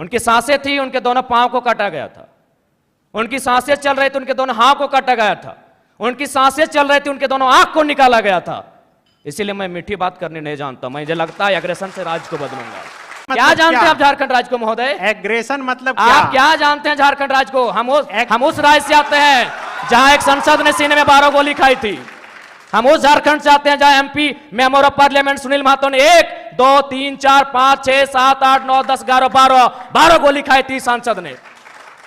उनकी सांसें थी, उनके दोनों पांव को काटा गया था। उनकी सांसें चल रही थी, उनके दोनों हाथ को काटा गया था। उनकी सांसें चल रही थी, उनके दोनों आंख को निकाला गया था। इसीलिए मैं मीठी बात करने नहीं जानता। मुझे लगता है एग्रेशन से राज्य को बदलूंगा। क्या जानते हैं आप झारखंड राज्य को महोदय? एग्रेशन मतलब आप क्या जानते हैं झारखंड राज्य को? हम उस राज्य से आते हैं जहां एक संसद ने सीने में 12 गोली खाई थी। हम उस झारखंड से आते हैं जहां MP member of parliament Sunil Mahato ने 1 2 3 4 5 6 7 8 9 10 11 12 गोली खाई थी सांसद ने।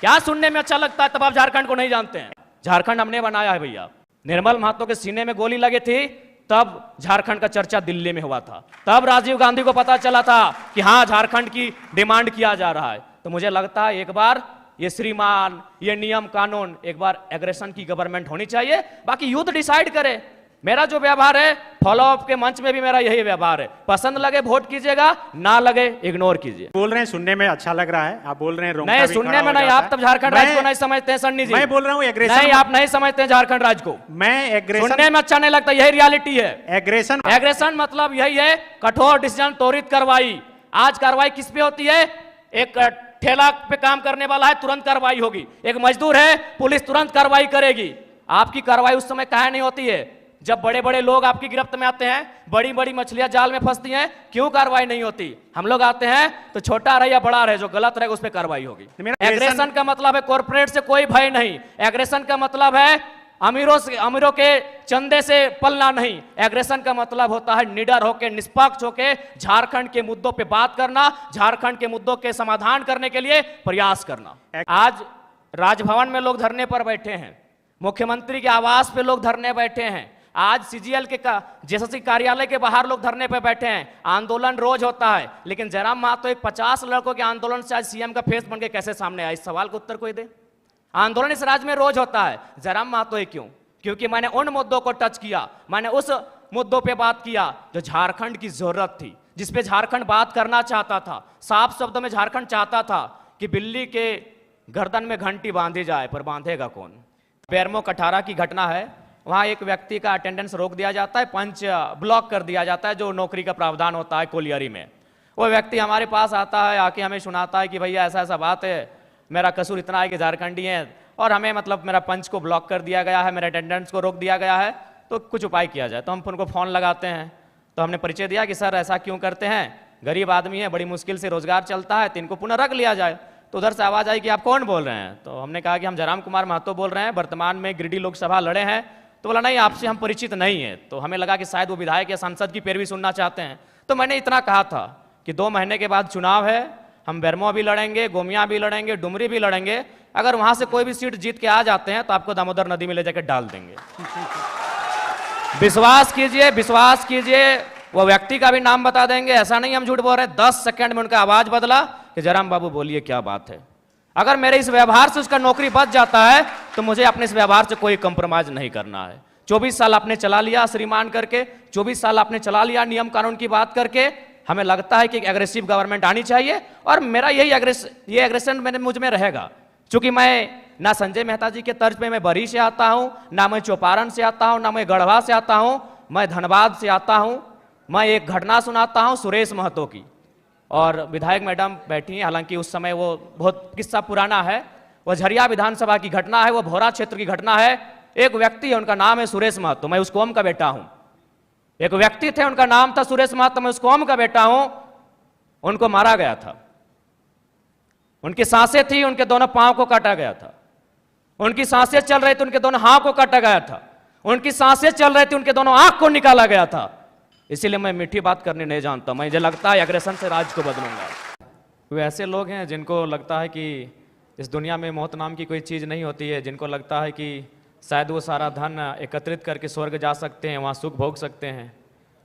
क्या सुनने में अच्छा लगता है? तब आप झारखंड को नहीं जानते हैं। झारखंड हमने बनाया है भैया। निर्मल महतो के सीने में गोली लगी थी, तब झारखंड का चर्चा दिल्ली में हुआ था। तब राजीव गांधी को पता चला था कि हां झारखंड की डिमांड किया जा रहा है। तो मुझे लगता है एक बार ये श्रीमान, ये नियम कानून, एक बार एग्रेशन की गवर्नमेंट होनी चाहिए। बाकी यूथ डिसाइड करे। मेरा जो व्यवहार है फॉलो अप के मंच में भी मेरा यही व्यवहार है। पसंद लगे वोट कीजिएगा, ना लगे इग्नोर कीजिए। बोल रहे हैं सुनने में अच्छा लग रहा है, आप बोल रहे हैं नहीं, सुनने में नहीं। आप तब झारखंड राज्य को नहीं समझते हैं सन्नी जी। मैं बोल रहा हूँ एग्रेशन। नहीं, आप नहीं समझते हैं झारखंड राज्य को। मैं एग्रेशन सुनने में अच्छा नहीं लगता, यही रियलिटी है। एग्रेशन मतलब यही है कठोर डिसीजन, त्वरित कार्रवाई। आज कार्रवाई किस पे होती है? एक ठेला पे काम करने वाला है, तुरंत कार्रवाई होगी। एक मजदूर है, पुलिस तुरंत कार्रवाई करेगी। आपकी कार्रवाई उस समय काहे नहीं होती है जब बड़े बड़े लोग आपकी गिरफ्त में आते हैं, बड़ी बड़ी मछलियां जाल में फंसती हैं? क्यों कार्रवाई नहीं होती? हम लोग आते हैं तो छोटा रहे या बड़ा रहे, जो गलत रहेगा उस पर कार्रवाई होगी। एग्रेशन का मतलब है कॉर्पोरेट से कोई भय नहीं। एग्रेशन का मतलब है अमीरों के चंदे से पलना नहीं। एग्रेशन का मतलब होता है निडर होके, निष्पक्ष होके झारखंड के मुद्दों पे बात करना, झारखंड के मुद्दों के समाधान करने के लिए प्रयास करना। आज राजभवन में लोग धरने पर बैठे हैं, मुख्यमंत्री के आवास पे लोग धरने बैठे हैं, आज सीजीएल के जेएसएससी कार्यालय के बाहर लोग धरने पे बैठे हैं। आंदोलन रोज होता है, लेकिन जयराम महतो एक 50 लड़कों के आंदोलन से आज सीएम का फेस बन के कैसे सामने आया? इस सवाल का उत्तर कोई दे। आंदोलन इस राज्य में रोज होता है, जयराम महतो ही क्यों? क्योंकि मैंने उन मुद्दों को टच किया, मैंने उस मुद्दों पे बात किया जो झारखंड की जरूरत थी, जिसपे झारखंड बात करना चाहता था। साफ शब्दों में झारखंड चाहता था कि बिल्ली के गर्दन में घंटी बांधी जाए, पर बांधेगा कौन? बेरमो कठारा की घटना है, वहां एक व्यक्ति का अटेंडेंस रोक दिया जाता है, पंच ब्लॉक कर दिया जाता है, जो नौकरी का प्रावधान होता है कोलियरी में। वो व्यक्ति हमारे पास आता है, आके हमें सुनाता है कि भैया ऐसा ऐसा बात है, मेरा कसूर इतना है कि झारखंडी है और हमें मतलब मेरा पंच को ब्लॉक कर दिया गया है, मेरे अटेंडेंस को रोक दिया गया है, तो कुछ उपाय किया जाए। तो हम उनको फ़ोन लगाते हैं, तो हमने परिचय दिया कि सर ऐसा क्यों करते हैं, गरीब आदमी है, बड़ी मुश्किल से रोजगार चलता है, तो इनको पुनः रख लिया जाए। तो उधर से आवाज़ आई कि आप कौन बोल रहे हैं? तो हमने कहा कि हम जयराम कुमार महतो बोल रहे हैं, वर्तमान में गिरिडीह लोकसभा लड़े हैं। तो बोला नहीं, आपसे हम परिचित नहीं है। तो हमें लगा कि शायद वो विधायक या सांसद की पैरवी सुनना चाहते हैं। तो मैंने इतना कहा था कि 2 महीने के बाद चुनाव है, हम बेरमो भी लड़ेंगे, गोमिया भी लड़ेंगे, डुमरी भी लड़ेंगे। अगर वहां से कोई भी सीट जीत के आ जाते हैं तो आपको दामोदर नदी में ले जाकर डाल देंगे। विश्वास कीजिए, विश्वास कीजिए। वो व्यक्ति का भी नाम बता देंगे, ऐसा नहीं हम झूठ बोल रहे हैं। 10 सेकंड में उनका आवाज बदला कि जयराम बाबू बोलिए क्या बात है। अगर मेरे इस व्यवहार से उसका नौकरी बच जाता है तो मुझे अपने इस व्यवहार से कोई कंप्रोमाइज नहीं करना है। 24 साल आपने चला लिया श्रीमान करके, 24 साल आपने चला लिया नियम कानून की बात करके। हमें लगता है कि एक एग्रेसिव गवर्नमेंट आनी चाहिए और मेरा यही एग्रेशन मुझ में रहेगा। क्योंकि मैं ना संजय मेहता जी के तर्ज पे मैं बरी से आता हूं, ना मैं चौपारण से आता हूं, ना मैं गढ़वा से आता हूं, मैं धनबाद से आता हूं। मैं एक घटना सुनाता हूं सुरेश महतो की, और विधायक मैडम बैठी हैं, हालांकि उस समय वो बहुत किस्सा पुराना है। वो झरिया विधानसभा की घटना है, वो भोरा क्षेत्र की घटना है। एक व्यक्ति है, उनका नाम है सुरेश महतो, मैं उस कौम का बेटा हूं। एक व्यक्ति थे, उनका नाम था सुरेश महतो, मैं उस कौम का बेटा हूं। उनको मारा गया था, उनकी सांसें थी, उनके दोनों पांव को काटा गया था। उनकी सांसें चल रही थी, उनके दोनों हाथ को काटा गया था। उनकी सांसें चल रही थी, उनके दोनों आंख को निकाला गया था। इसीलिए मैं मीठी बात करने नहीं जानता। मुझे लगता है एग्रेशन से राज्य को बदलूंगा। वे ऐसे लोग हैं जिनको लगता है कि इस दुनिया में मौत नाम की कोई चीज़ नहीं होती है, जिनको लगता है कि शायद वो सारा धन एकत्रित करके स्वर्ग जा सकते हैं, वहाँ सुख भोग सकते हैं।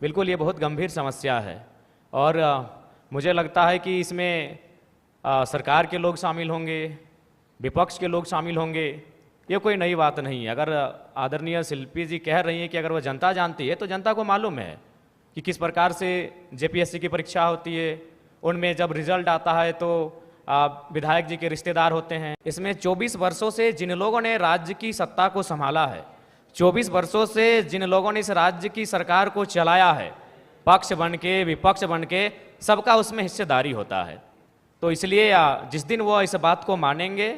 बिल्कुल ये बहुत गंभीर समस्या है और मुझे लगता है कि इसमें सरकार के लोग शामिल होंगे, विपक्ष के लोग शामिल होंगे। ये कोई नई बात नहीं है। अगर आदरणीय शिल्पी जी कह रही हैं कि अगर वो जनता जानती है, तो जनता को मालूम है कि किस प्रकार से जेपीएससी की परीक्षा होती है। उनमें जब रिजल्ट आता है तो विधायक जी के रिश्तेदार होते हैं। इसमें 24 वर्षों से जिन लोगों ने राज्य की सत्ता को संभाला है, 24 वर्षों से जिन लोगों ने इस राज्य की सरकार को चलाया है, पक्ष बन के विपक्ष बन के, सबका उसमें हिस्सेदारी होता है। तो इसलिए जिस दिन वो इस बात को मानेंगे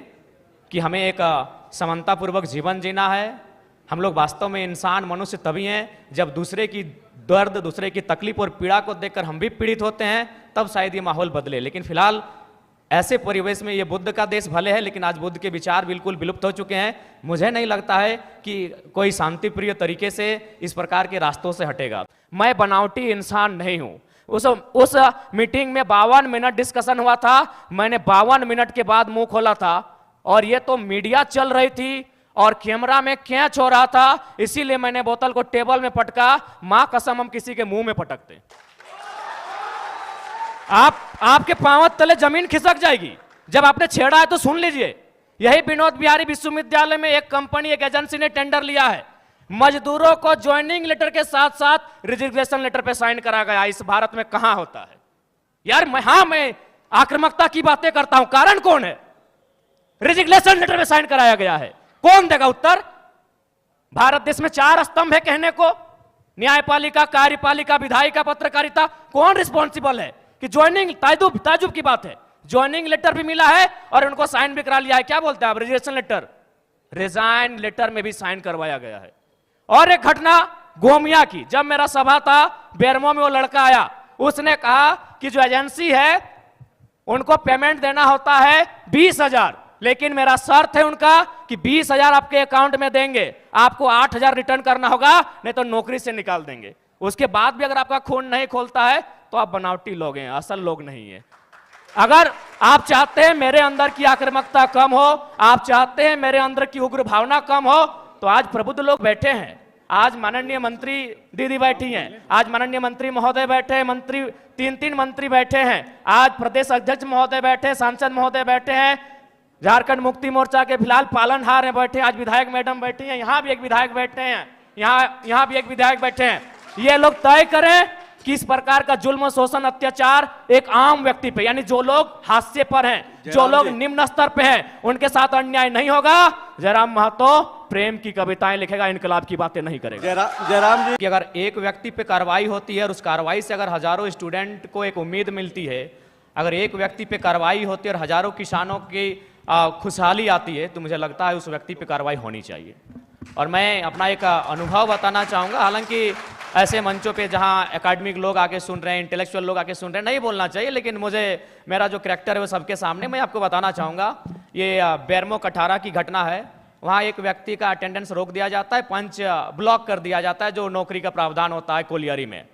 कि हमें एक समानतापूर्वक जीवन जीना है, हम लोग वास्तव में इंसान मनुष्य तभी हैं जब दूसरे की दर्द, दूसरे की तकलीफ और पीड़ा को देखकर हम भी पीड़ित होते हैं, तब शायद ये माहौल बदले। लेकिन फिलहाल ऐसे परिवेश में ये बुद्ध का देश भले है, लेकिन आज बुद्ध के विचार बिल्कुल विलुप्त हो चुके हैं। मुझे नहीं लगता है कि कोई शांतिप्रिय तरीके से इस प्रकार के रास्तों से हटेगा। मैं बनावटी इंसान नहीं हूं। उस मीटिंग में 52 मिनट डिस्कशन हुआ था, मैंने 52 मिनट के बाद मुंह खोला था, और ये तो मीडिया चल रही थी और कैमरा में कैच हो रहा था, इसीलिए मैंने बोतल को टेबल में पटका। मां कसम हम किसी के मुंह में पटकते, आपके पांव तले जमीन खिसक जाएगी। जब आपने छेड़ा है तो सुन लीजिए। यही विनोद बिहारी विश्वविद्यालय में एक कंपनी, एक एजेंसी ने टेंडर लिया है, मजदूरों को ज्वाइनिंग लेटर के साथ साथ रिजिग्नेशन लेटर पे साइन करा गया। इस भारत में कहां होता है यार? मैं आक्रामकता की बातें करता हूं, कारण कौन है? रिजिग्नेशन लेटर पे साइन कराया गया है, कौन देगा उत्तर? भारत देश में 4 स्तंभ है कहने को, न्यायपालिका, कार्यपालिका, विधायिका, पत्रकारिता। कौन रिस्पॉन्सिबल है कि ज्वाइनिंग? ताजुब की बात है, ज्वाइनिंग लेटर भी मिला है और उनको साइन भी करा लिया है। क्या बोलते हैं आप? रिजिग्नेशन लेटर, रिजाइन लेटर में भी साइन करवाया गया है। और एक घटना गोमिया की, जब मेरा सभा था बेरमो में, वो लड़का आया, उसने कहा कि जो एजेंसी है उनको पेमेंट देना होता है 20,000, लेकिन मेरा शर्त है उनका कि 20,000 आपके अकाउंट में देंगे, आपको 8,000 रिटर्न करना होगा, नहीं तो नौकरी से निकाल देंगे। उसके बाद भी अगर आपका खून नहीं खोलता है तो आप बनावटी लोग हैं, असल लोग नहीं है। अगर आप चाहते हैं मेरे अंदर की आक्रामकता कम हो, आप चाहते हैं मेरे अंदर की उग्र भावना कम हो, तो आज प्रबुद्ध लोग बैठे हैं। आज माननीय मंत्री दीदी बैठी हैं, आज माननीय मंत्री महोदय बैठे हैं, मंत्री 3 मंत्री बैठे हैं, आज प्रदेश अध्यक्ष महोदय बैठे, सांसद महोदय बैठे हैं, झारखंड मुक्ति मोर्चा के फिलहाल पालनहार हैं बैठे, आज विधायक मैडम बैठी हैं, यहाँ भी एक विधायक बैठे हैं, यहाँ भी एक विधायक बैठे हैं। ये लोग तय करें कि इस प्रकार का जुल्म, शोषण, अत्याचार एक आम व्यक्ति पे, यानी जो लोग हाशिए पर हैं, जो लोग निम्न स्तर पे हैं, उनके साथ अन्याय नहीं होगा। जयराम महतो प्रेम की कविताएं लिखेगा, इनकलाब की बातें नहीं करेगा। जयराम जी, कि अगर एक व्यक्ति पे कार्रवाई होती है और उस कार्रवाई से अगर हजारों स्टूडेंट को एक उम्मीद मिलती है, अगर एक व्यक्ति पे कार्रवाई होती है और हजारों किसानों की खुशहाली आती है, तो मुझे लगता है उस व्यक्ति पे कार्रवाई होनी चाहिए। और मैं अपना एक अनुभव बताना चाहूँगा, हालांकि ऐसे मंचों पे जहाँ एकेडमिक लोग आके सुन रहे हैं, इंटेलेक्चुअल लोग आके सुन रहे हैं, नहीं बोलना चाहिए, लेकिन मुझे मेरा जो करैक्टर है वो सबके सामने मैं आपको बताना चाहूँगा। ये बेरमो कठारा की घटना है। वहाँ एक व्यक्ति का अटेंडेंस रोक दिया जाता है, पंच ब्लॉक कर दिया जाता है, जो नौकरी का प्रावधान होता है कोलियरी में।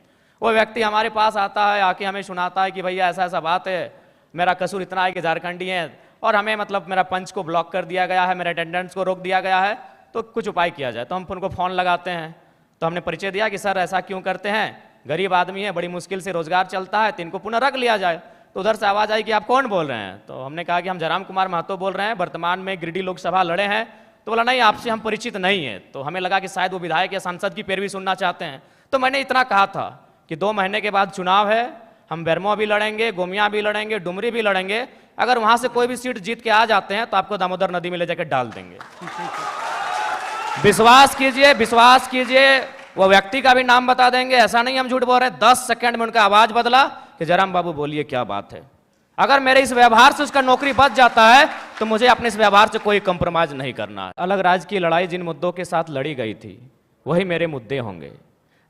वो व्यक्ति हमारे पास आता है, आके हमें सुनाता है कि भैया ऐसा ऐसा बात है, मेरा कसूर इतना है कि झारखंडी है और हमें मतलब मेरा पंच को ब्लॉक कर दिया गया है, मेरे अटेंडेंस को रोक दिया गया है, तो कुछ उपाय किया जाए। तो हम उनको फ़ोन लगाते हैं, तो हमने परिचय दिया कि सर ऐसा क्यों करते हैं, गरीब आदमी है, बड़ी मुश्किल से रोजगार चलता है, तो इनको पुनः रख लिया जाए। तो उधर से आवाज़ आई कि आप कौन बोल रहे हैं? तो हमने कहा कि हम जयराम कुमार महतो बोल रहे हैं, वर्तमान में गिरिडीह लोकसभा लड़े हैं। तो बोला नहीं, आपसे हम परिचित नहीं है। तो हमें लगा कि शायद वो विधायक या सांसद की पैरवी सुनना चाहते हैं। तो मैंने इतना कहा था कि 2 महीने के बाद चुनाव है, हम बेरमो भी लड़ेंगे, गोमिया भी लड़ेंगे, डुमरी भी लड़ेंगे, अगर वहां से कोई भी सीट जीत के आ जाते हैं तो आपको दामोदर नदी में ले जाकर डाल देंगे। विश्वास कीजिए, वो व्यक्ति का भी नाम बता देंगे, ऐसा नहीं हम झूठ बोल रहे हैं। 10 सेकंड में उनका आवाज बदला कि जयराम बाबू बोलिए क्या बात है। अगर मेरे इस व्यवहार से उसका नौकरी बच जाता है तो मुझे अपने इस व्यवहार से कोई कंप्रोमाइज नहीं करना है। अलग राज्य की लड़ाई जिन मुद्दों के साथ लड़ी गई थी वही मेरे मुद्दे होंगे।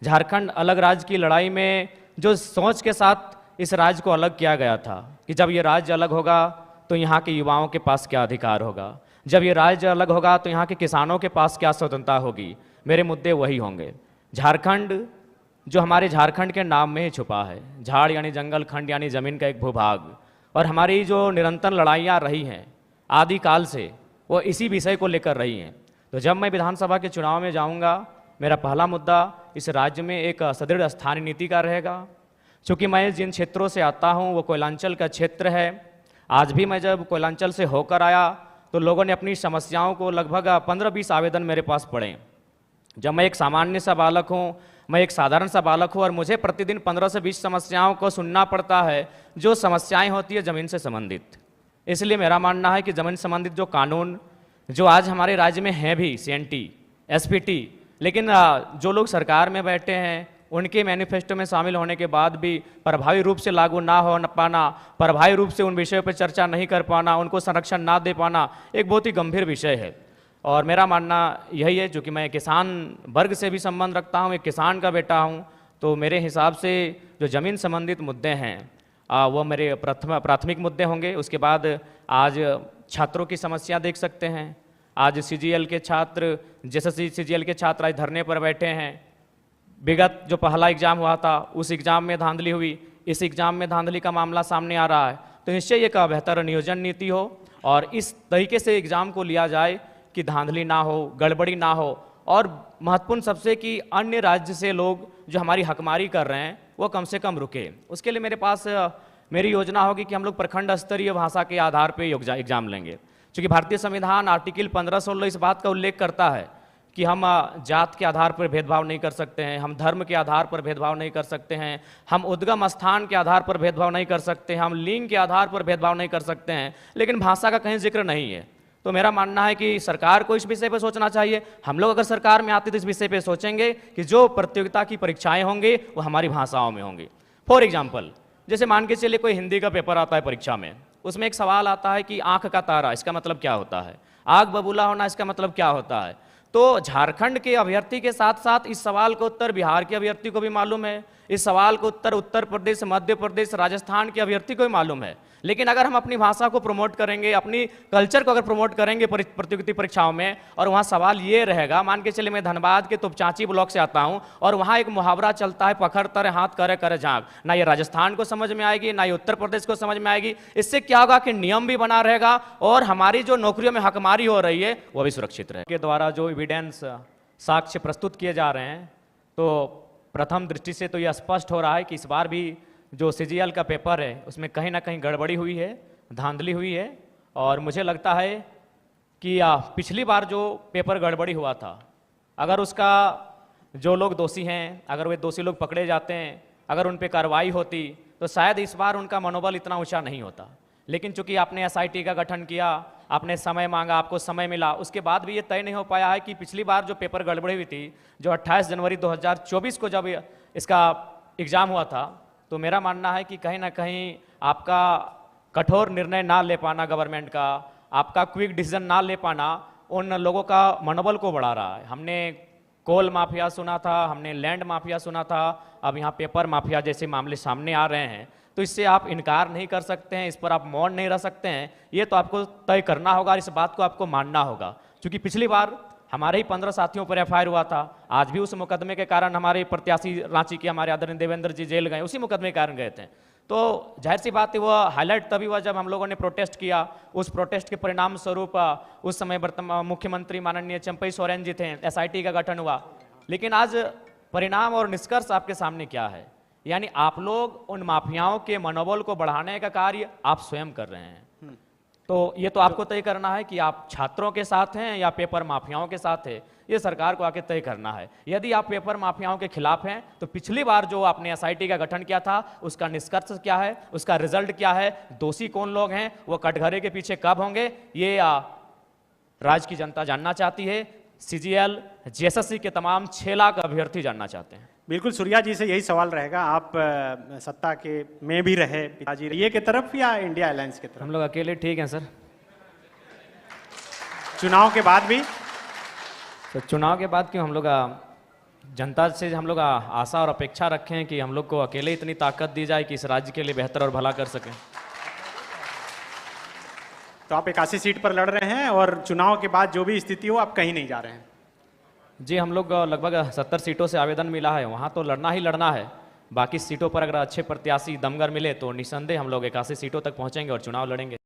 झारखंड अलग राज्य की लड़ाई में जो सोच के साथ इस राज्य को अलग किया गया था कि जब ये राज्य अलग होगा तो यहाँ के युवाओं के पास क्या अधिकार होगा, जब ये राज्य अलग होगा तो यहाँ के किसानों के पास क्या स्वतंत्रता होगी, मेरे मुद्दे वही होंगे। झारखंड जो हमारे झारखंड के नाम में ही छुपा है, झाड़ यानी जंगल, खंड यानी जमीन का एक भूभाग, और हमारी जो निरंतर लड़ाइयाँ रही हैं आदिकाल से वो इसी विषय को लेकर रही हैं। तो जब मैं विधानसभा के चुनाव में जाऊँगा, मेरा पहला मुद्दा इस राज्य में एक सुदृढ़ स्थानीय नीति का रहेगा। चूँकि मैं जिन क्षेत्रों से आता हूँ वो कोयलांचल का क्षेत्र है। आज भी मैं जब कोयलांचल से होकर आया तो लोगों ने अपनी समस्याओं को लगभग 15-20 आवेदन मेरे पास पड़े। जब मैं एक सामान्य सा बालक हूँ, मैं एक साधारण सा बालक हूँ और मुझे प्रतिदिन 15 से 20 समस्याओं को सुनना पड़ता है, जो समस्याएं होती है ज़मीन से संबंधित। इसलिए मेरा मानना है कि ज़मीन संबंधित जो कानून जो आज हमारे राज्य में हैं भी, CNT, SPT, लेकिन जो लोग सरकार में बैठे हैं उनके मैनिफेस्टो में शामिल होने के बाद भी प्रभावी रूप से लागू ना हो न पाना, प्रभावी रूप से उन विषयों पर चर्चा नहीं कर पाना, उनको संरक्षण ना दे पाना एक बहुत ही गंभीर विषय है। और मेरा मानना यही है, जो कि मैं किसान वर्ग से भी संबंध रखता हूँ, एक किसान का बेटा हूँ, तो मेरे हिसाब से जो ज़मीन संबंधित मुद्दे हैं वो मेरे प्राथमिक मुद्दे होंगे। उसके बाद आज छात्रों की समस्या देख सकते हैं। आज CGL के छात्र, JSSC CGL के छात्र आज धरने पर बैठे हैं। विगत जो पहला एग्ज़ाम हुआ था उस एग्ज़ाम में धांधली हुई, इस एग्ज़ाम में धांधली का मामला सामने आ रहा है। तो निश्चय एक बेहतर नियोजन नीति हो और इस तरीके से एग्ज़ाम को लिया जाए कि धांधली ना हो, गड़बड़ी ना हो, और महत्वपूर्ण सबसे कि अन्य राज्य से लोग जो हमारी हकमारी कर रहे हैं वो कम से कम रुके। उसके लिए मेरे पास मेरी योजना होगी कि हम लोग प्रखंड स्तरीय भाषा के आधार पर एग्ज़ाम लेंगे, क्योंकि भारतीय संविधान आर्टिकल 15-16 इस बात का उल्लेख करता है कि हम जात के आधार पर भेदभाव नहीं कर सकते हैं, हम धर्म के आधार पर भेदभाव नहीं कर सकते हैं, हम उद्गम स्थान के आधार पर भेदभाव नहीं कर सकते हैं, हम लिंग के आधार पर भेदभाव नहीं कर सकते हैं, लेकिन भाषा का कहीं जिक्र नहीं है। तो मेरा मानना है कि सरकार को इस विषय पर सोचना चाहिए। हम लोग अगर सरकार में आते तो इस विषय पर सोचेंगे कि जो प्रतियोगिता की परीक्षाएं होंगी वो हमारी भाषाओं में होंगी। फॉर एग्जाम्पल, जैसे मान के चलिए कोई हिंदी का पेपर आता है परीक्षा में, उसमें एक सवाल आता है कि आंख का तारा इसका मतलब क्या होता है, आग बबूला होना इसका मतलब क्या होता है। तो झारखंड के अभ्यर्थी के साथ साथ इस सवाल का उत्तर बिहार के अभ्यर्थी को भी मालूम है, इस सवाल को उत्तर उत्तर प्रदेश, मध्य प्रदेश, राजस्थान के अभ्यर्थी को भी मालूम है। लेकिन अगर हम अपनी भाषा को प्रमोट करेंगे, अपनी कल्चर को अगर प्रमोट करेंगे प्रतियोगिता परीक्षाओं में, और वहाँ सवाल ये रहेगा, मान के चलिए मैं धनबाद के तोपचांची ब्लॉक से आता हूँ और वहाँ एक मुहावरा चलता है, पखर तरे हाथ करे करे झाँक, ना ये राजस्थान को समझ में आएगी, ना ये उत्तर प्रदेश को समझ में आएगी। इससे क्या होगा कि नियम भी बना रहेगा और हमारी जो नौकरियों में हकमारी हो रही है वो भी सुरक्षित रहेगी। के द्वारा जो एविडेंस साक्ष्य प्रस्तुत किए जा रहे हैं, तो प्रथम दृष्टि से तो यह स्पष्ट हो रहा है कि इस बार भी जो CGL का पेपर है उसमें कहीं ना कहीं गड़बड़ी हुई है, धांधली हुई है। और मुझे लगता है कि पिछली बार जो पेपर गड़बड़ी हुआ था, अगर उसका जो लोग दोषी हैं, अगर वे दोषी लोग पकड़े जाते हैं, अगर उन पर कार्रवाई होती, तो शायद इस बार उनका मनोबल इतना ऊंचा नहीं होता। लेकिन चूंकि आपने SIT का गठन किया, आपने समय मांगा, आपको समय मिला, उसके बाद भी ये तय नहीं हो पाया है कि पिछली बार जो पेपर गड़बड़ी हुई थी, जो 28 जनवरी 2024 को जब इसका एग्ज़ाम हुआ था, तो मेरा मानना है कि कहीं ना कहीं आपका कठोर निर्णय ना ले पाना गवर्नमेंट का, आपका क्विक डिसीजन ना ले पाना उन लोगों का मनोबल को बढ़ा रहा है। हमने कोल माफिया सुना था, हमने लैंड माफिया सुना था, अब यहाँ पेपर माफिया जैसे मामले सामने आ रहे हैं। तो इससे आप इनकार नहीं कर सकते हैं, इस पर आप मौन नहीं रह सकते हैं, ये तो आपको तय करना होगा, इस बात को आपको मानना होगा। क्योंकि पिछली बार हमारे ही 15 साथियों पर FIR हुआ था, आज भी उस मुकदमे के कारण हमारे प्रत्याशी रांची के हमारे आदरणीय देवेंद्र जी जेल गए, उसी मुकदमे के कारण गए थे। तो जाहिर सी बात है वो हाईलाइट तभी हुआ जब हम लोगों ने प्रोटेस्ट किया। उस प्रोटेस्ट के परिणाम स्वरूप उस समय वर्तमान मुख्यमंत्री माननीय चंपई सोरेन जी थे, SIT का गठन हुआ। लेकिन आज परिणाम और निष्कर्ष आपके सामने क्या है, यानी आप लोग उन माफियाओं के मनोबल को बढ़ाने का कार्य आप स्वयं कर रहे हैं। तो ये तो आपको तय करना है कि आप छात्रों के साथ हैं या पेपर माफियाओं के साथ है, ये सरकार को आके तय करना है। यदि आप पेपर माफियाओं के खिलाफ हैं तो पिछली बार जो आपने SIT का गठन किया था उसका निष्कर्ष क्या है, उसका रिजल्ट क्या है, दोषी कौन लोग हैं, वो कटघरे के पीछे कब होंगे, ये राज्य की जनता जानना चाहती है। CGL JSSC के तमाम 6 लाख अभ्यर्थी जानना चाहते हैं। बिल्कुल, सूर्या जी से यही सवाल रहेगा। आप सत्ता के में भी रहे, पिताजी ये की तरफ या इंडिया अलायंस की तरफ? हम लोग अकेले ठीक हैं सर। चुनाव के बाद भी? तो चुनाव के बाद क्यों, हम लोग जनता से हम लोग आशा और अपेक्षा रखें हैं कि हम लोग को अकेले इतनी ताकत दी जाए कि इस राज्य के लिए बेहतर और भला कर सकें। तो आप 81 सीट पर लड़ रहे हैं और चुनाव के बाद जो भी स्थिति हो आप कहीं नहीं जा रहे हैं? जी, हम लोग लगभग 70 सीटों से आवेदन मिला है, वहाँ तो लड़ना ही लड़ना है। बाकी सीटों पर अगर अच्छे प्रत्याशी दमगर मिले तो निसंदेह हम लोग 81 सीटों तक पहुँचेंगे और चुनाव लड़ेंगे।